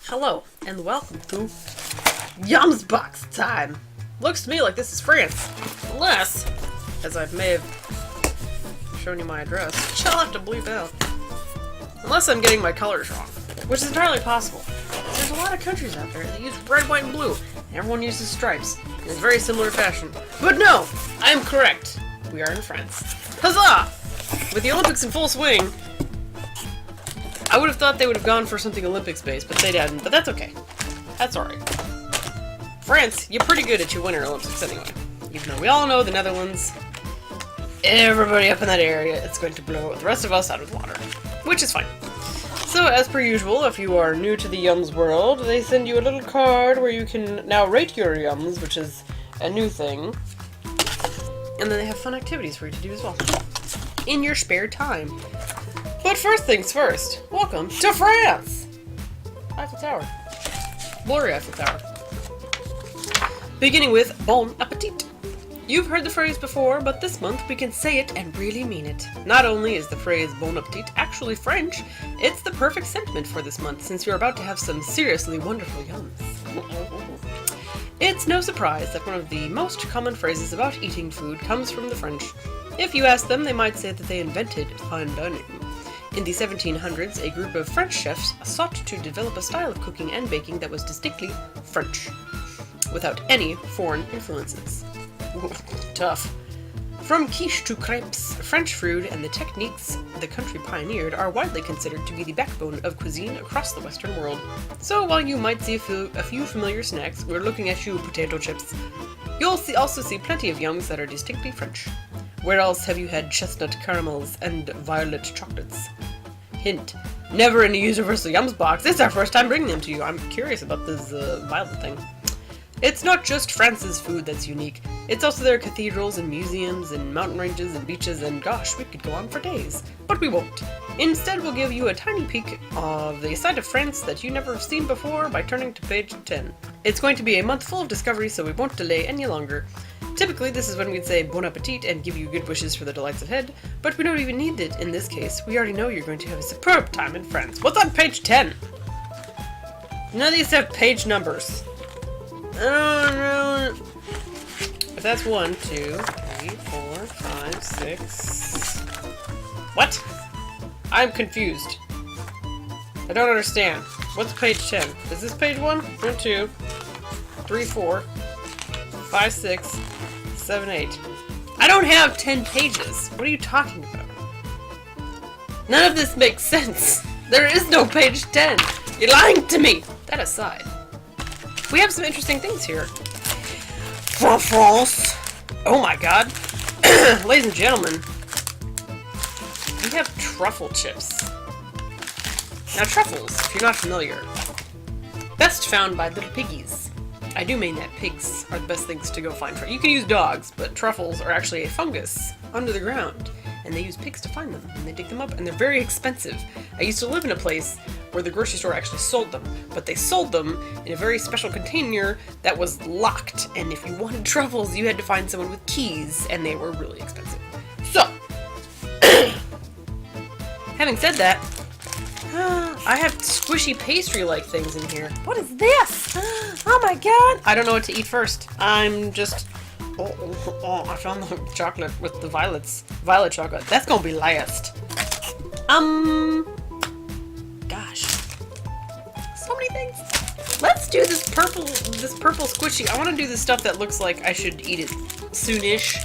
Hello, and welcome to Yums Box time! Looks to me like this is France. Unless, as I may have shown you my address, which I'll have to bleep out. Unless I'm getting my colors wrong, which is entirely possible. There's a lot of countries out there that use red, white, and blue, and everyone uses stripes in a very similar fashion. But no! I am correct! We are in France. Huzzah! With the Olympics in full swing, I would have thought they would have gone for something Olympics-based, but they didn't. But that's okay. That's alright. France, you're pretty good at your Winter Olympics anyway. Even though we all know the Netherlands, everybody up in that area, it's going to blow the rest of us out of the water. Which is fine. So, as per usual, if you are new to the Yums world, they send you a little card where you can now rate your Yums, which is a new thing. And then they have fun activities for you to do as well. In your spare time. But first things first, welcome to France! Eiffel Tower. Glory Eiffel Tower. Beginning with Bon Appetit. You've heard the phrase before, but this month we can say it and really mean it. Not only is the phrase Bon Appetit actually French, it's the perfect sentiment for this month since you're about to have some seriously wonderful yums. It's no surprise that one of the most common phrases about eating food comes from the French. If you ask them, they might say that they invented fine dining. In the 1700s, a group of French chefs sought to develop a style of cooking and baking that was distinctly French, without any foreign influences. Ooh, tough. From quiche to crepes, French food and the techniques the country pioneered are widely considered to be the backbone of cuisine across the Western world. So while you might see a few familiar snacks, we're looking at you potato chips. You'll also see plenty of yums that are distinctly French. Where else have you had chestnut caramels and violet chocolates? Hint, never in a Universal Yums box. It's our first time bringing them to you. I'm curious about this violet thing. It's not just France's food that's unique. It's also their cathedrals and museums and mountain ranges and beaches and gosh, we could go on for days. But we won't. Instead, we'll give you a tiny peek of the side of France that you never have seen before by turning to page 10. It's going to be a month full of discovery, so we won't delay any longer. Typically, this is when we'd say bon appetit and give you good wishes for the delights ahead, but we don't even need it in this case. We already know you're going to have a superb time in France. What's on page 10? None of these have page numbers. I don't know. If that's 1, 2, 3, 4, 5, 6... What? I'm confused. I don't understand. What's page 10? Is this page 1? 1, 2, 3, 4, 5, 6, 7, 8. I don't have 10 pages. What are you talking about? None of this makes sense. There is no page 10. You're lying to me. That aside, we have some interesting things here. For France. Oh my god. Ladies and gentlemen, we have truffle chips. Now truffles, if you're not familiar, best found by little piggies. I do mean that pigs are the best things to go find. You can use dogs, but truffles are actually a fungus under the ground, and they use pigs to find them, and they dig them up, and they're very expensive. I used to live in a place where the grocery store actually sold them, but they sold them in a very special container that was locked, and if you wanted truffles, you had to find someone with keys, and they were really expensive. So, having said that, I have squishy pastry-like things in here. What is this? Oh my god! I don't know what to eat first. I'm just... Oh, I found the chocolate with the violets. Violet chocolate. That's gonna be last. Gosh. So many things. Let's do this purple squishy. I want to do the stuff that looks like I should eat it soonish,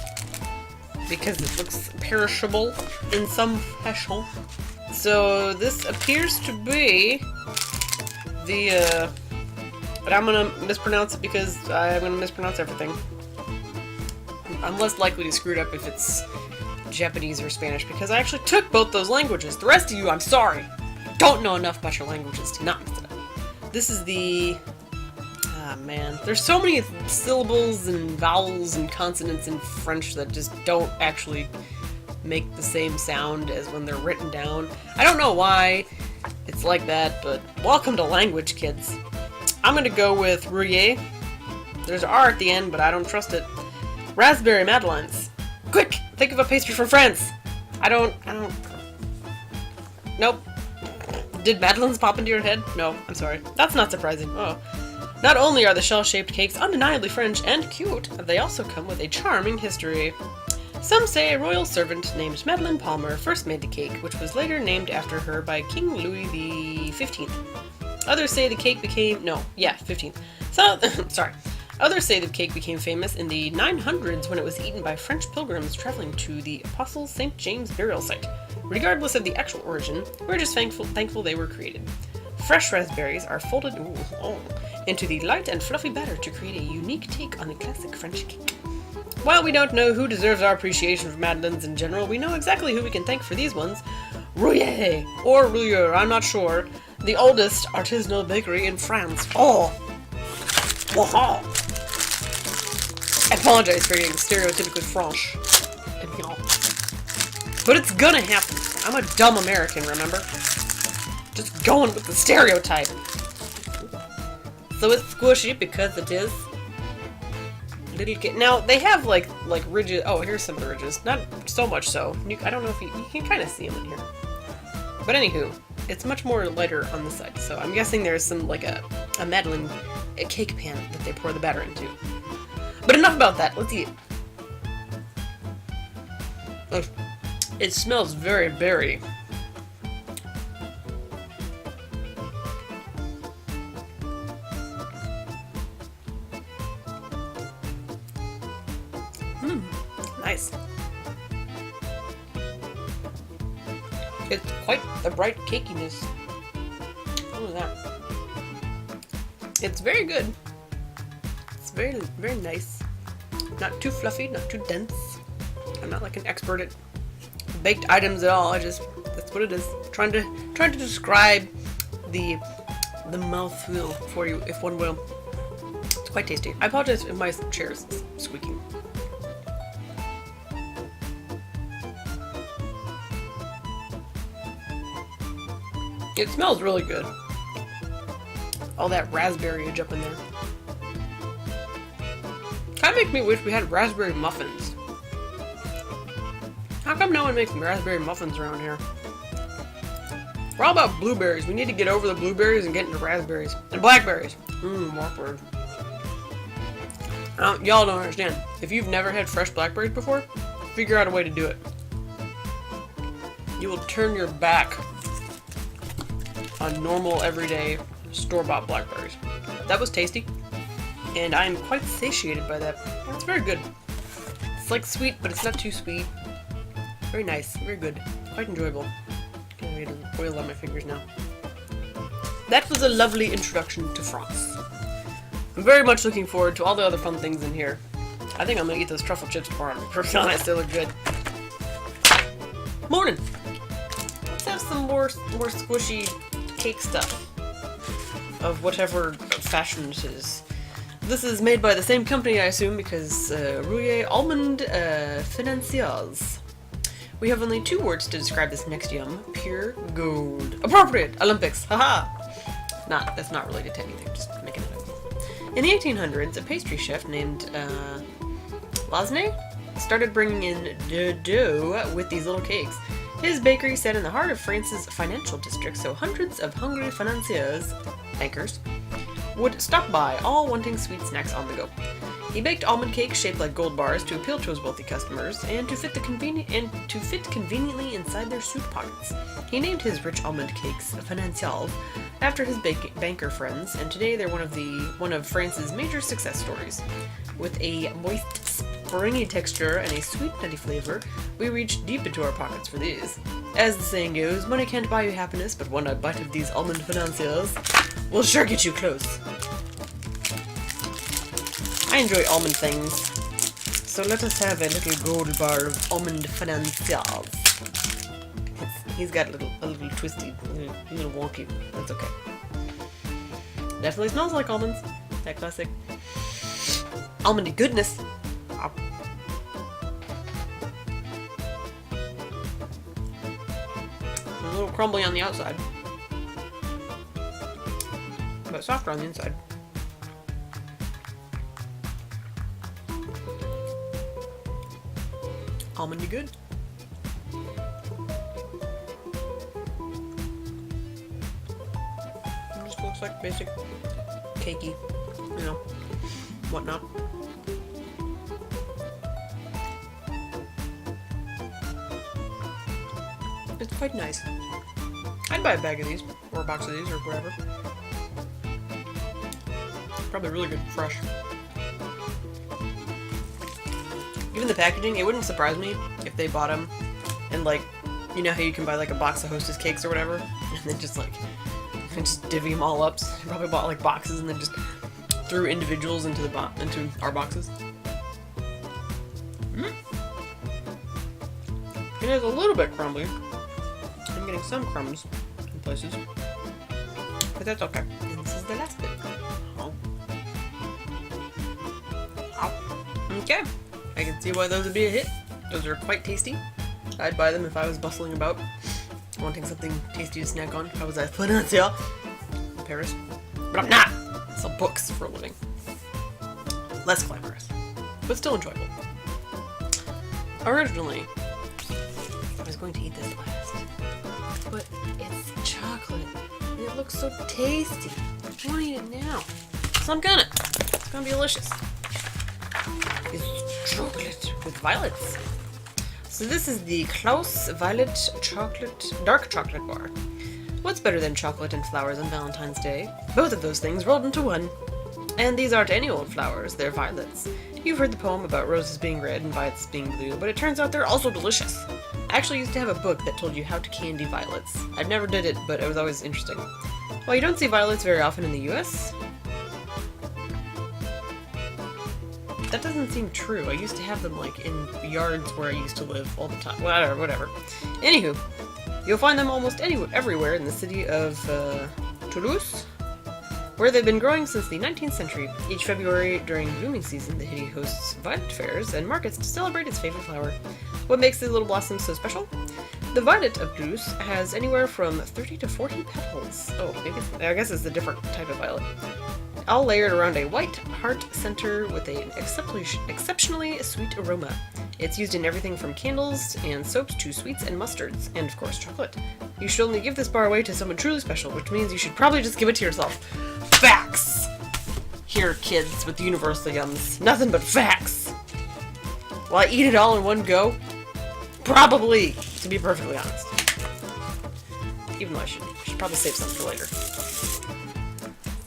because it looks perishable in some fashion. So this appears to be the, but I'm gonna mispronounce it because I'm gonna mispronounce everything. I'm less likely to screw it up if it's Japanese or Spanish, because I actually took both those languages. The rest of you, I'm sorry, don't know enough about your languages to not mess it up. This is the, man, there's so many syllables and vowels and consonants in French that just don't actually make the same sound as when they're written down. I don't know why it's like that, but welcome to language, kids. I'm gonna go with Roullier. There's an R at the end, but I don't trust it. Raspberry Madeleines. Quick! Think of a pastry from France! I don't... Nope. Did Madeleines pop into your head? No, I'm sorry. That's not surprising. Oh. Not only are the shell-shaped cakes undeniably French and cute, they also come with a charming history. Some say a royal servant named Madeleine Palmer first made the cake, which was later named after her by King Louis XV. Others say the cake became... 15th. Others say the cake became famous in the 900s when it was eaten by French pilgrims traveling to the Apostle St. James burial site. Regardless of the actual origin, we're just thankful they were created. Fresh raspberries are folded into the light and fluffy batter to create a unique take on the classic French cake. While we don't know who deserves our appreciation for Madeleines in general, we know exactly who we can thank for these ones. Roullier, or Roullier, I'm not sure, the oldest artisanal bakery in France. Oh! Wow. I apologize for being stereotypically French. But it's gonna happen. I'm a dumb American, remember? Just going with the stereotype. So it's squishy because it is little kid. Now they have like ridges. Oh, here's some of the ridges. Not so much so. I don't know if you can kind of see them in here. But anywho, it's much more lighter on the side. So I'm guessing there's some like a Madeleine cake pan that they pour the batter into. But enough about that. Let's eat it. It smells very berry. Nice. It's quite the bright cakiness. What was that? It's very good. It's very, very nice. Not too fluffy, not too dense. I'm not like an expert at baked items at all. That's what it is. Trying to describe the mouthfeel for you, if one will. It's quite tasty. I apologize if my chair is squeaking. It smells really good. All that raspberry-age up in there. Kinda makes me wish we had raspberry muffins. How come no one makes raspberry muffins around here? We're all about blueberries. We need to get over the blueberries and get into raspberries. And blackberries. Blackberries. Y'all don't understand. If you've never had fresh blackberries before, figure out a way to do it. You will turn your back on normal, everyday, store-bought blackberries. That was tasty, and I'm quite satiated by that. It's very good. It's like sweet, but it's not too sweet. Very nice, very good, quite enjoyable. I'm getting oil on my fingers now. That was a lovely introduction to France. I'm very much looking forward to all the other fun things in here. I think I'm gonna eat those truffle chips tomorrow. To be perfectly honest, they look good. Morning. Let's have some more squishy cake stuff of whatever fashion it is. This is made by the same company, I assume, because Roullier Almond Financiers. We have only 2 words to describe this next yum: pure gold. Appropriate! Olympics! Haha! That's not related to anything, just making it up. In the 1800s, a pastry chef named Lasne started bringing in the dough with these little cakes. His bakery sat in the heart of France's financial district, so hundreds of hungry financiers, bankers, would stop by, all wanting sweet snacks on the go. He baked almond cakes shaped like gold bars to appeal to his wealthy customers and to fit conveniently inside their suit pockets. He named his rich almond cakes Financiers after his banker friends, and today they're one of France's major success stories. With a moist, springy texture and a sweet, nutty flavor, we reach deep into our pockets for these. As the saying goes, money can't buy you happiness, but one bite of these almond financiers will sure get you close. I enjoy almond things, so let us have a little gold bar of almond financiers. He's got a little twisty, a little wonky. That's okay. Definitely smells like almonds. That classic almondy goodness. A little crumbly on the outside, but softer on the inside. Almondy good. like basic cakey, you know, whatnot. It's quite nice. I'd buy a bag of these, or a box of these, or whatever. Probably really good fresh. Even the packaging, it wouldn't surprise me if they bought them and, like, you know how you can buy like a box of Hostess cakes or whatever, and then just like just divvy them all up. So they probably bought like boxes and then just threw individuals into into our boxes. It is a little bit crumbly. I'm getting some crumbs in places, but that's okay. And this is the last bit. Oh. Okay, I can see why those would be a hit. Those are quite tasty. I'd buy them if I was bustling about, wanting something tasty to snack on. If I was at Financiers in Paris. But I'm not! I sell books for a living. Less glamorous, but still enjoyable. Originally, I was going to eat this last, but it's chocolate, and it looks so tasty. I want to eat it now. So I'm gonna. It's gonna be delicious. It's chocolate with violets. So this is the Klaus Violet Dark Chocolate Bar. What's better than chocolate and flowers on Valentine's Day? Both of those things rolled into one. And these aren't any old flowers, they're violets. You've heard the poem about roses being red and violets being blue, but it turns out they're also delicious. I actually used to have a book that told you how to candy violets. I never did it, but it was always interesting. While you don't see violets very often in the US, that doesn't seem true. I used to have them, like, in yards where I used to live all the time. Whatever. Anywho, you'll find them almost everywhere in the city of Toulouse, where they've been growing since the 19th century. Each February, during blooming season, the city hosts violet fairs and markets to celebrate its favorite flower. What makes these little blossoms so special? The violet of Toulouse has anywhere from 30 to 40 petals. Oh, I guess it's a different type of violet. All layered around a white heart center with an exceptionally sweet aroma. It's used in everything from candles and soaps to sweets and mustards, and of course chocolate. You should only give this bar away to someone truly special, which means you should probably just give it to yourself. Facts! Here, kids with universaliums. Nothing but facts! Will I eat it all in one go? Probably, to be perfectly honest. Even though I should probably save some for later.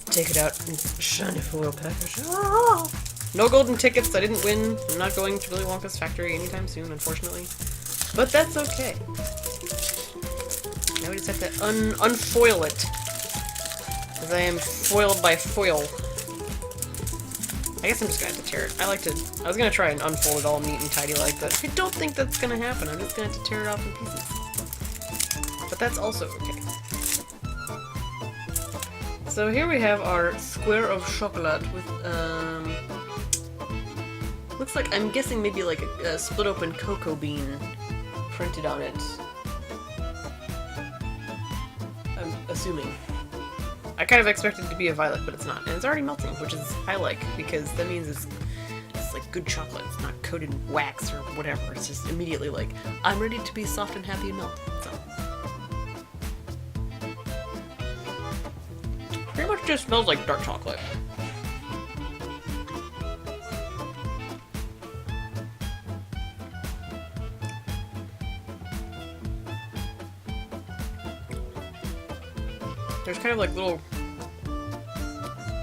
Take it out in shiny foil package. Oh! No golden tickets, I didn't win. I'm not going to Willy Wonka's factory anytime soon, unfortunately. But that's okay. Now we just have to unfoil it. Because I am foiled by foil. I guess I'm just gonna have to tear it. I was gonna try and unfold it all neat and tidy like that. I don't think that's gonna happen. I'm just gonna have to tear it off in pieces. But that's also okay. So here we have our square of chocolate with, looks like, I'm guessing maybe like a split open cocoa bean printed on it. I'm assuming. I kind of expected it to be a violet, but it's not. And it's already melting, which is, I like, because that means it's like good chocolate. It's not coated in wax or whatever. It's just immediately like, I'm ready to be soft and happy and melt. So. Pretty much just smells like dark chocolate. There's kind of like little,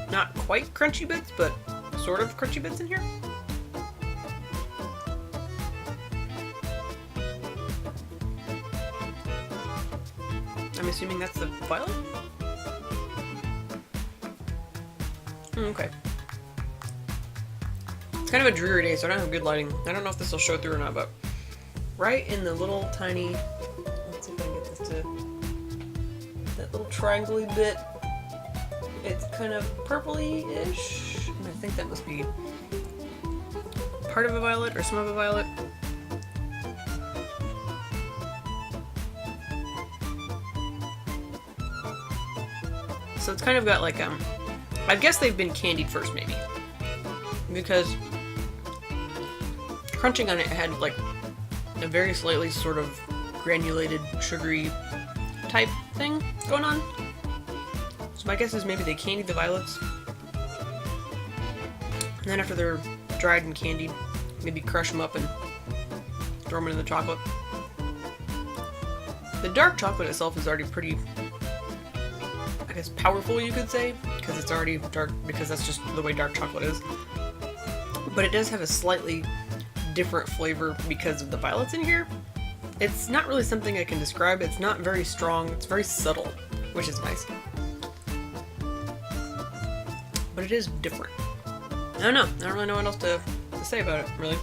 not quite crunchy bits, but sort of crunchy bits in here. I'm assuming that's the violet? Okay. It's kind of a dreary day, so I don't have good lighting. I don't know if this will show through or not, but right in the little tiny, let's see if I can get this to, that little triangle-y bit, it's kind of purpley-ish, and I think that must be part of a violet, or some of a violet. So it's kind of got like, I guess they've been candied first, maybe. Because crunching on it had like a very slightly sort of granulated, sugary type thing going on. So my guess is maybe they candied the violets. And then after they're dried and candied, maybe crush them up and throw them into the chocolate. The dark chocolate itself is already pretty, I guess, powerful, you could say, because it's already dark, because that's just the way dark chocolate is. But it does have a slightly different flavor because of the violets in here. It's not really something I can describe. It's not very strong. It's very subtle, which is nice. But it is different. I don't know. I don't really know what else to say about it, really.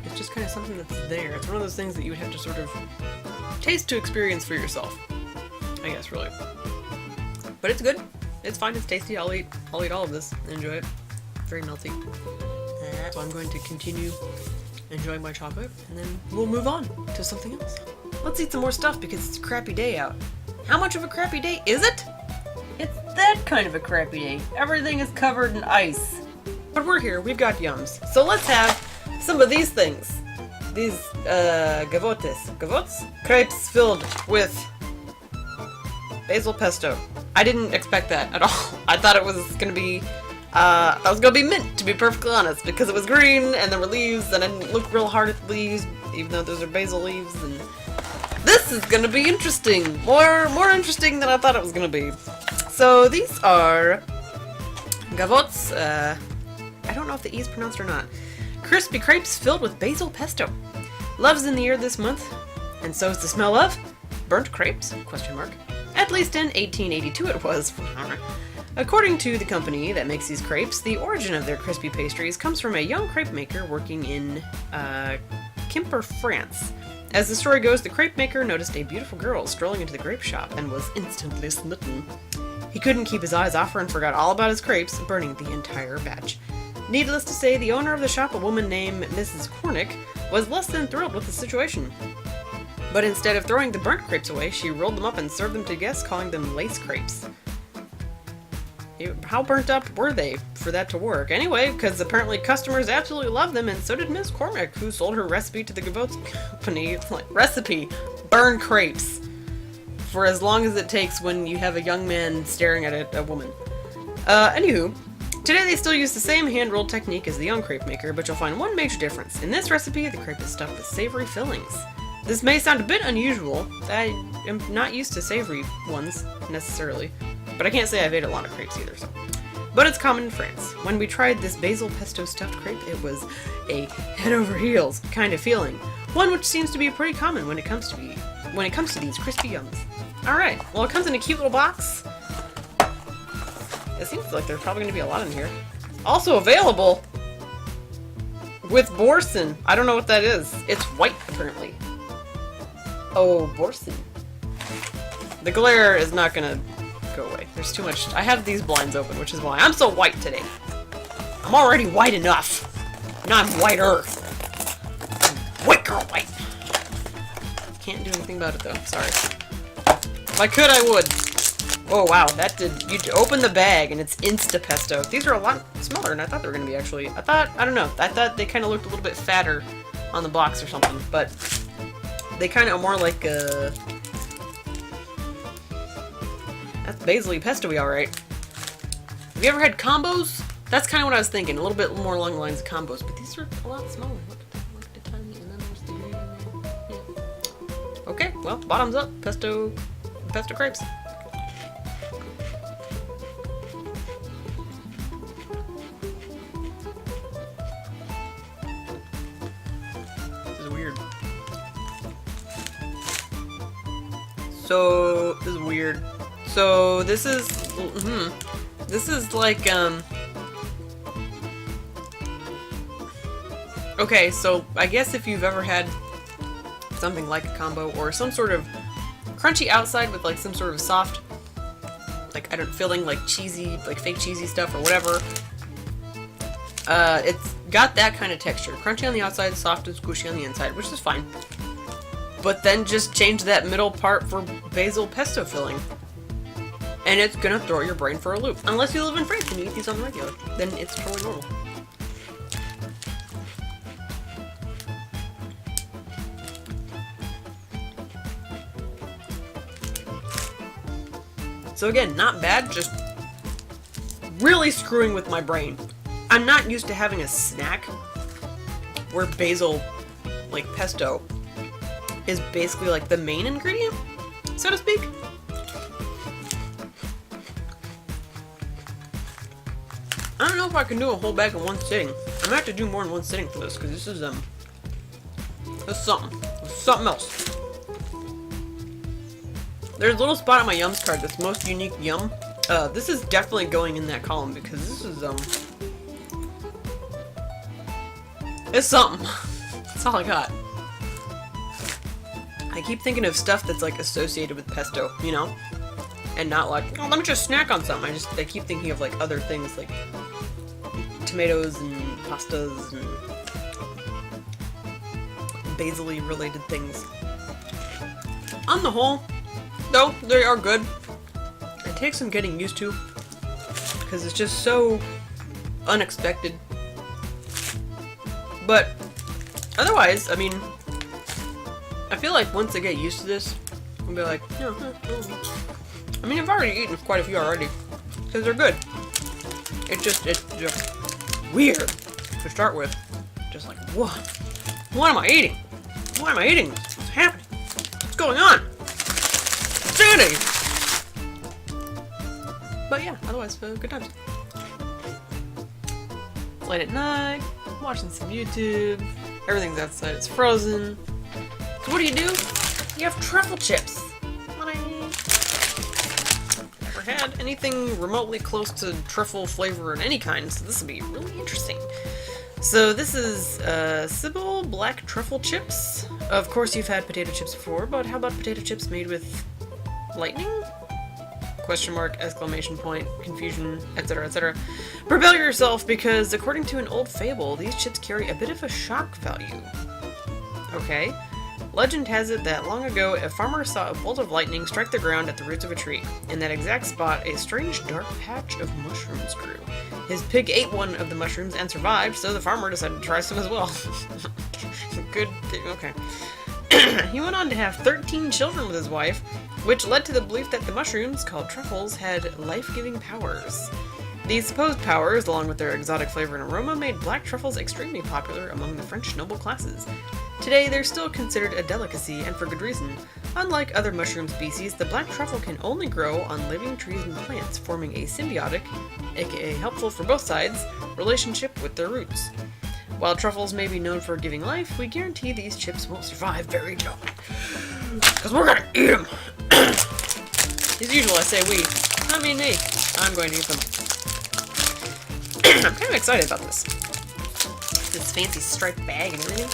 It's just kind of something that's there. It's one of those things that you would have to sort of taste to experience for yourself, I guess, really. But it's good. It's fine. It's tasty. I'll eat all of this and enjoy it. Very melty. So I'm going to continue enjoying my chocolate, and then we'll move on to something else. Let's eat some more stuff because it's a crappy day out. How much of a crappy day is it? It's that kind of a crappy day. Everything is covered in ice. But we're here. We've got yums. So let's have some of these things. These Gavottes Crepes Filled with Basil Pesto. I didn't expect that at all. I thought it was gonna be mint, to be perfectly honest, because it was green and there were leaves and I didn't look real hard at the leaves, even though those are basil leaves, and this is gonna be interesting. More interesting than I thought it was gonna be. So these are Gavottes, I don't know if the E is pronounced or not. Crispy crepes filled with basil pesto. Love's in the air this month, and so is the smell of burnt crepes? Question mark. At least in 1882 it was. According to the company that makes these crepes, the origin of their crispy pastries comes from a young crepe maker working in Quimper, France. As the story goes, the crepe maker noticed a beautiful girl strolling into the grape shop and was instantly smitten. He couldn't keep his eyes off her and forgot all about his crepes, burning the entire batch. Needless to say, the owner of the shop, a woman named Mrs. Cornick, was less than thrilled with the situation. But instead of throwing the burnt crepes away, she rolled them up and served them to guests, calling them lace crepes. How burnt up were they for that to work? Anyway, because apparently customers absolutely loved them, and so did Miss Cornick, who sold her recipe to the Gavottes company. Recipe, burn crepes, for as long as it takes when you have a young man staring at a woman. Anywho, today they still use the same hand-rolled technique as the young crepe maker, but you'll find one major difference. In this recipe, the crepe is stuffed with savory fillings. This may sound a bit unusual. I am not used to savory ones, necessarily. But I can't say I've ate a lot of crepes either, so. But it's common in France. When we tried this basil pesto stuffed crepe, it was a head over heels kind of feeling. One which seems to be pretty common when it comes to these crispy yums. Alright, well it comes in a cute little box. It seems like there's probably going to be a lot in here. Also available with Boursin. I don't know what that is. It's white, apparently. Oh, Boursin. The glare is not going to go away. There's too much. I have these blinds open, which is why I'm so white today. I'm already white enough. Now I'm whiter. White girl white. Can't do anything about it though. Sorry. If I could, I would. Oh wow, that did. You open the bag and it's Insta Pesto. These are a lot smaller than I thought they were going to be actually. I don't know. I thought they kind of looked a little bit fatter on the box or something, but they kind of are more like that's basil pesto-y, alright. Have you ever had combos? That's kind of what I was thinking. A little bit more along the lines of combos, but these are a lot smaller. Look at the tiny, and then there's the green in there. Yeah. Okay, well, bottoms up. Pesto crepes. This is weird. So, this is weird. So this is like, okay, so I guess if you've ever had something like a combo or some sort of crunchy outside with like some sort of soft, like, filling, like cheesy, like fake cheesy stuff or whatever, it's got that kind of texture. Crunchy on the outside, soft and squishy on the inside, which is fine. But then just change that middle part for basil pesto filling. And it's gonna throw your brain for a loop. Unless you live in France and you eat these on the regular. Then it's totally normal. So again, not bad, just really screwing with my brain. I'm not used to having a snack where basil, like pesto, is basically like the main ingredient, so to speak. I don't know if I can do a whole bag in one sitting. I'm gonna have to do more in one sitting for this, because this is something. It's something else. There's a little spot on my Yums card that's most unique yum. This is definitely going in that column, because this is, it's something. That's all I got. I keep thinking of stuff that's, like, associated with pesto, you know? And not like, oh, let me just snack on something. I keep thinking of, like, other things, like tomatoes and pastas and basil-y related things. On the whole, though, they are good. It takes some getting used to, because it's just so unexpected. But otherwise, I mean, I feel like once I get used to this, I'll be like, yeah, I mean, I've already eaten quite a few already, because they're good. It's just weird to start with. Just like, what? What am I eating? Why am I eating this? What's happening? What's going on? Insanity! But yeah, otherwise, good times. Late at night, watching some YouTube, everything's outside, it's frozen. So what do? You have truffle chips. Never had anything remotely close to truffle flavor in any kind, so this will be really interesting. So this is Sibell black truffle chips. Of course you've had potato chips before, but how about potato chips made with lightning? Question mark, exclamation point, confusion, etc., etc. Prepare yourself, because according to an old fable, these chips carry a bit of a shock value. Okay. Legend has it that long ago, a farmer saw a bolt of lightning strike the ground at the roots of a tree. In that exact spot, a strange dark patch of mushrooms grew. His pig ate one of the mushrooms and survived, so the farmer decided to try some as well. Good, okay. He went on to have 13 children with his wife, which led to the belief that the mushrooms, called truffles, had life-giving powers. These supposed powers, along with their exotic flavor and aroma, made black truffles extremely popular among the French noble classes. Today, they're still considered a delicacy, and for good reason. Unlike other mushroom species, the black truffle can only grow on living trees and plants, forming a symbiotic, aka helpful for both sides, relationship with their roots. While truffles may be known for giving life, we guarantee these chips won't survive very long. Because we're gonna eat them! As usual, I say we. I mean me. I'm going to eat them. I'm kind of excited about this. This fancy striped bag and everything.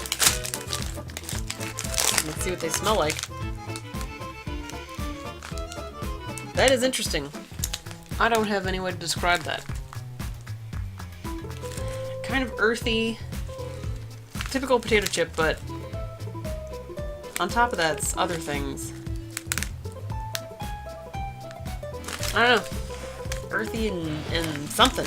Let's see what they smell like. That is interesting. I don't have any way to describe that. Kind of earthy. Typical potato chip, but on top of that, it's other things. I don't know. Earthy and something.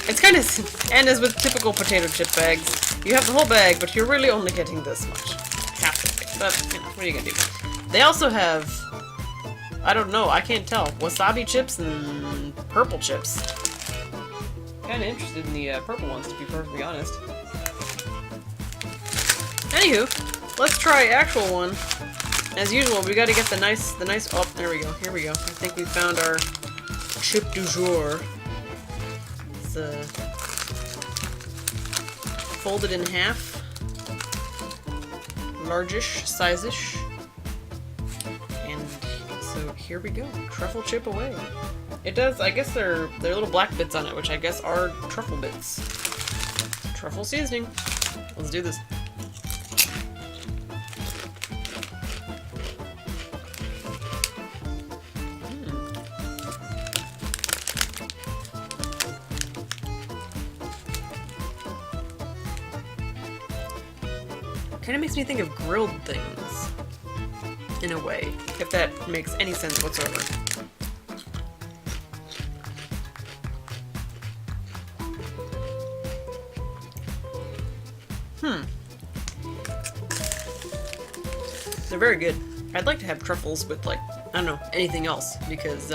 It's kind of, and as with typical potato chip bags, you have the whole bag, but you're really only getting this much. Half the bag, but, you know, what are you gonna do? They also have, I don't know, I can't tell, wasabi chips and purple chips. Kinda interested in the purple ones, to be perfectly honest. Anywho, let's try actual one. As usual, we gotta get the nice, oh, there we go, here we go. I think we found our chip du jour. It's folded in half. Largish, size-ish. And so here we go. Truffle chip away. It does, I guess there are little black bits on it, which I guess are truffle bits. Truffle seasoning. Let's do this. Kind of makes me think of grilled things, in a way, if that makes any sense whatsoever. They're very good. I'd like to have truffles with, like, I don't know, anything else, because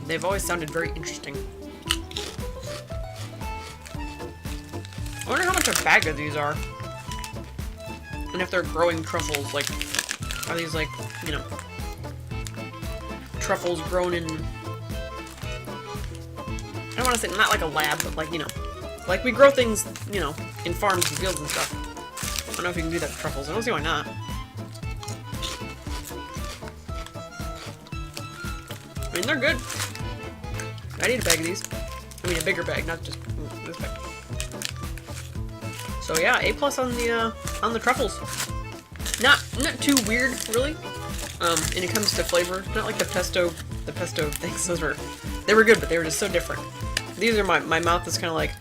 they've always sounded very interesting. I wonder how much a bag of these are. And if they're growing truffles, like, are these like, you know, truffles grown in, I don't want to say, not like a lab, but like, you know, like we grow things, you know, in farms and fields and stuff. I don't know if you can do that with truffles. I don't see why not. I mean, they're good. I need a bag of these. I mean, a bigger bag, not just this bag. So yeah, A+ on the truffles. Not too weird, really. And it comes to flavor. Not like the pesto things. They were good, but they were just so different. These are my mouth is kind of like,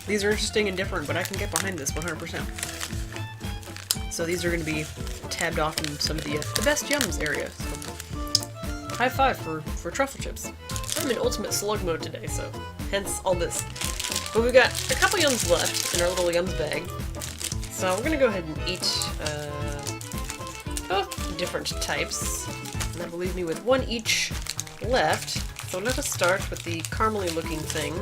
these are interesting and different, but I can get behind this 100%. So these are going to be tabbed off in some of the best yums area. So high five for truffle chips. I'm in ultimate slug mode today, so hence all this. But we've got a couple yums left in our little yums bag. So we're going to go ahead and eat both different types. And that will leave me with one each left. So let us start with the caramely looking thing,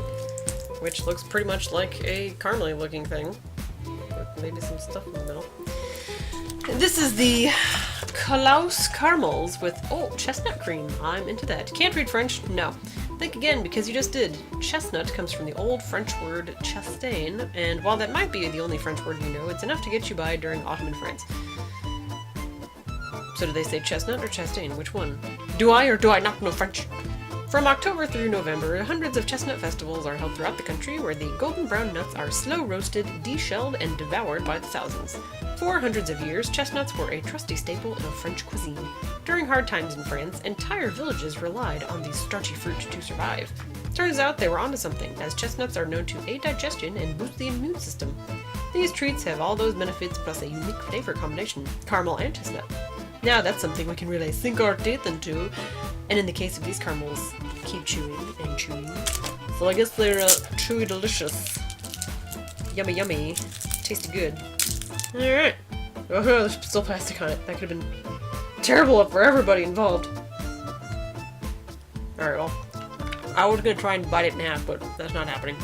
which looks pretty much like a caramely looking thing, with maybe some stuff in the middle. And this is the Klaus Caramels with, oh, chestnut cream. I'm into that. Can't read French? No. Think again, because you just did. Chestnut comes from the old French word chastain, and while that might be the only French word you know, it's enough to get you by during autumn in France. So do they say chestnut or chastain? Which one? Do I or do I not know French? From October through November, hundreds of chestnut festivals are held throughout the country where the golden brown nuts are slow roasted, deshelled, and devoured by the thousands. For hundreds of years, chestnuts were a trusty staple of French cuisine. During hard times in France, entire villages relied on these starchy fruit to survive. Turns out they were onto something, as chestnuts are known to aid digestion and boost the immune system. These treats have all those benefits plus a unique flavor combination, caramel and chestnut. Now that's something we can really sink our teeth into, and in the case of these caramels, keep chewing and chewing. So I guess they're chewy delicious. Yummy yummy. Tasty good. Alright. Oh, there's still plastic on it. That could have been terrible for everybody involved. Alright, well. I was gonna try and bite it in half, but that's not happening.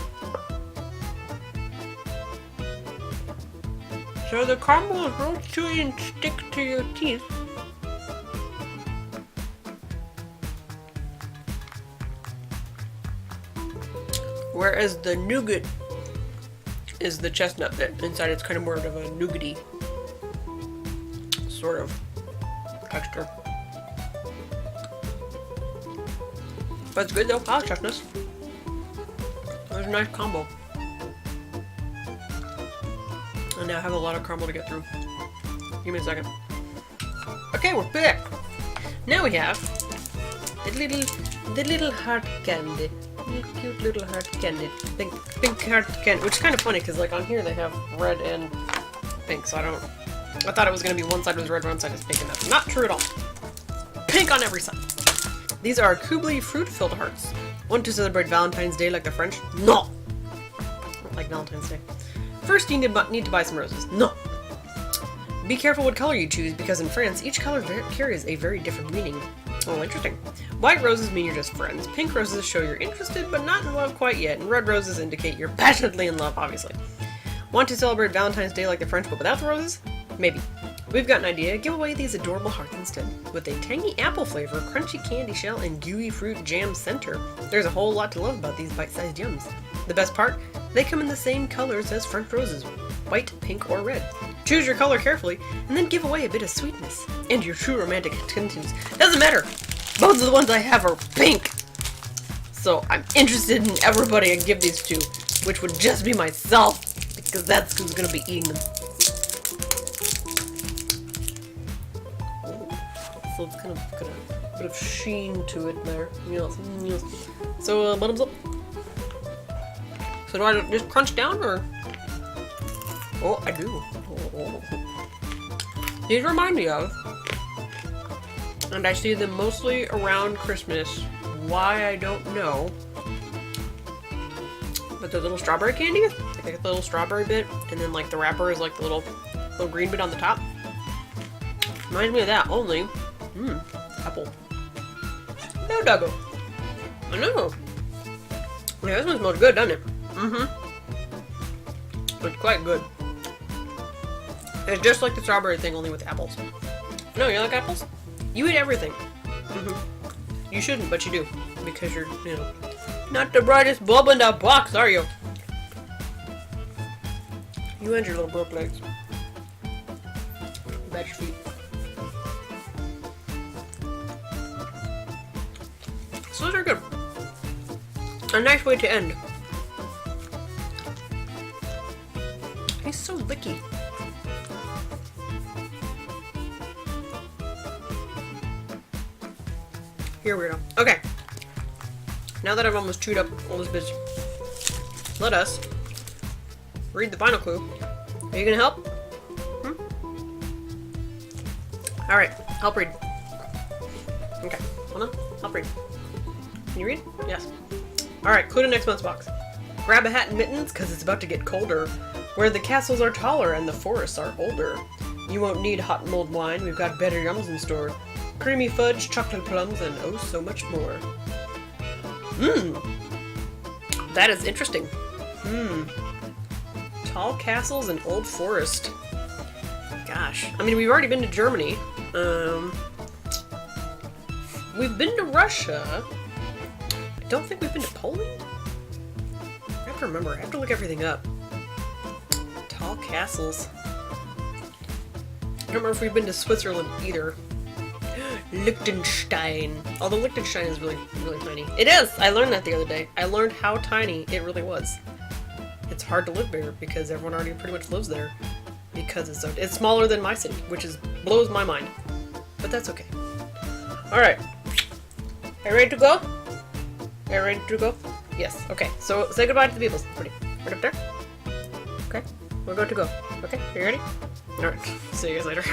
So the caramel is real chewy and stick to your teeth. Whereas the nougat is the chestnut bit. Inside it's kind of more of a nougaty sort of texture. But it's good though. I like chestnuts. It's a nice combo. And now I have a lot of caramel to get through. Give me a second. Okay, we're back. Now we have the little heart candy. Cute little heart candy. Pink heart candy. Which is kind of funny because like on here they have red and pink, so I thought it was going to be one side was red, one side is pink, and that's not true at all. Pink on every side. These are Kubli fruit-filled hearts. Want to celebrate Valentine's Day like the French? No! Not like Valentine's Day. First you need to buy some roses. No! Be careful what color you choose because in France each color carries a very different meaning. Oh, interesting. White roses mean you're just friends. Pink roses show you're interested but not in love quite yet, and red roses indicate you're passionately in love, obviously. Want to celebrate Valentine's Day like the French but without the roses? Maybe. We've got an idea. Give away these adorable hearts instead. With a tangy apple flavor, crunchy candy shell, and gooey fruit jam center. There's a whole lot to love about these bite-sized yums. The best part? They come in the same colors as French roses. White, pink, or red. Choose your color carefully, and then give away a bit of sweetness. And your true romantic intentions. Doesn't matter! Both of the ones I have are pink! So I'm interested in everybody I give these to, which would just be myself, because that's who's gonna be eating them. So it's kind of got a bit of sheen to it there. Yes, yes. So, bottoms up. So do I just crunch down, or? Oh, I do. Oh. These remind me of, and I see them mostly around Christmas. Why, I don't know. But the little strawberry candy, like the little strawberry bit, and then like the wrapper is like the little green bit on the top. Reminds me of that, only Apple. No doggo. I know. Yeah, this one smells good, doesn't it? It's quite good. It's just like the strawberry thing, only with apples. No, you like apples? You eat everything. You shouldn't, but you do. Because you're, you know, not the brightest bulb in the box, are you? You and your little broke legs. Bad your feet. So those are good. A nice way to end. He's so licky. Here we go. Okay. Now that I've almost chewed up all this bits, let us read the final clue. Are you gonna help? Alright, help read. Okay, hold on. Help read. Can you read? Yes. Alright, clue to next month's box. Grab a hat and mittens, cause it's about to get colder. Where the castles are taller and the forests are older. You won't need hot mulled wine, we've got better yums in store. Creamy fudge, chocolate plums, and oh so much more. That is interesting. Tall castles and old forest. Gosh. I mean, we've already been to Germany. We've been to Russia. I don't think we've been to Poland? I have to remember. I have to look everything up. Tall castles. I don't remember if we've been to Switzerland either. Liechtenstein. Although Liechtenstein is really, really tiny. It is! I learned that the other day. I learned how tiny it really was. It's hard to live there because everyone already pretty much lives there. Because it's smaller than my city, which blows my mind. But that's okay. Alright. Are you ready to go? Are you ready to go? Yes. Okay. So say goodbye to the people. Ready? Right up there? Okay. We're going to go. Okay. Are you ready? Alright. See you guys later.